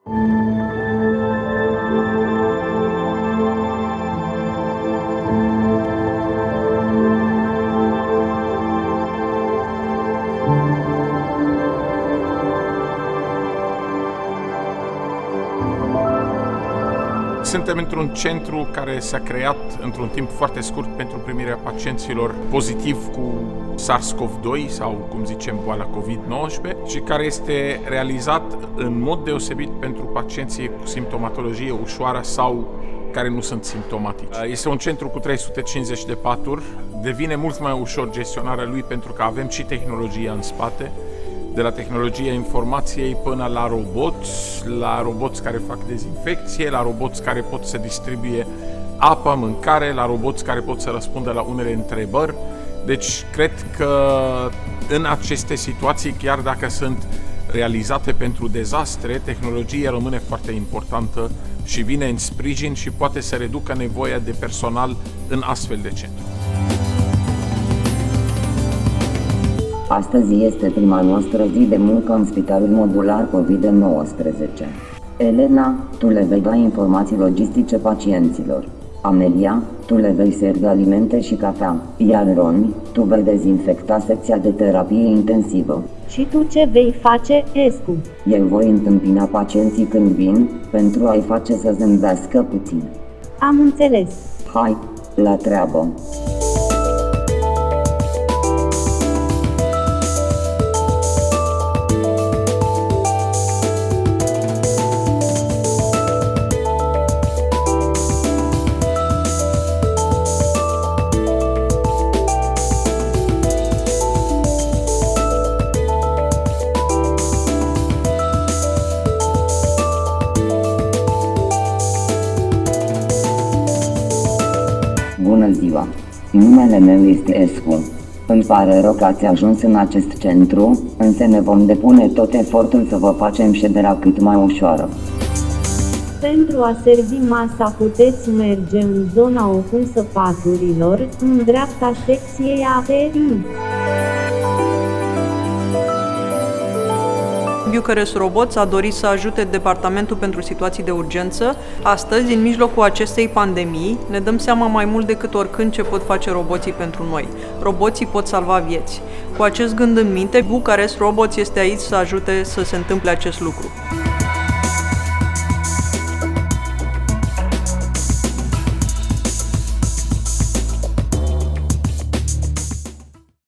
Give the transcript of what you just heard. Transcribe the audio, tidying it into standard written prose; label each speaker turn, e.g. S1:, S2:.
S1: Suntem într-un centru care s-a creat într-un timp foarte scurt pentru primirea pacienților pozitiv cu SARS-CoV-2 sau, cum zicem, boala COVID-19 și care este realizat în mod deosebit pentru pacienții cu simptomatologie ușoară sau care nu sunt simptomatici. Este un centru cu 350 de paturi, devine mult mai ușor gestionarea lui pentru că avem și tehnologia în spate, de la tehnologia informației până la roboți care fac dezinfecție, la roboți care pot să distribuie apă, mâncare, la roboți care pot să răspundă la unele întrebări. Deci cred că în aceste situații, chiar dacă sunt realizate pentru dezastre, tehnologia rămâne foarte importantă și vine în sprijin și poate să reducă nevoia de personal în astfel de centru.
S2: Astăzi este prima noastră zi de muncă în Spitalul Modular COVID-19. Elena, tu le vei da informații logistice pacienților. Amelia, tu le vei servi alimente și cafea. Iar Roni, tu vei dezinfecta secția de terapie intensivă.
S3: Și tu ce vei face, Escu?
S2: Eu voi întâmpina pacienții când vin, pentru a-i face să zâmbească puțin.
S3: Am înțeles.
S2: Hai, la treabă! Bună ziua! Numele meu este Escu. Îmi pare rău că ați ajuns în acest centru, însă ne vom depune tot efortul să vă facem șederea cât mai ușoară.
S3: Pentru a servi masa puteți merge în zona opusă paturilor, în dreapta secției ATI.
S4: Bucharest Robots a dorit să ajute Departamentul pentru Situații de Urgență. Astăzi, în mijlocul acestei pandemii, ne dăm seama mai mult decât oricând ce pot face roboții pentru noi. Roboții pot salva vieți. Cu acest gând în minte, Bucharest Robots este aici să ajute să se întâmple acest lucru.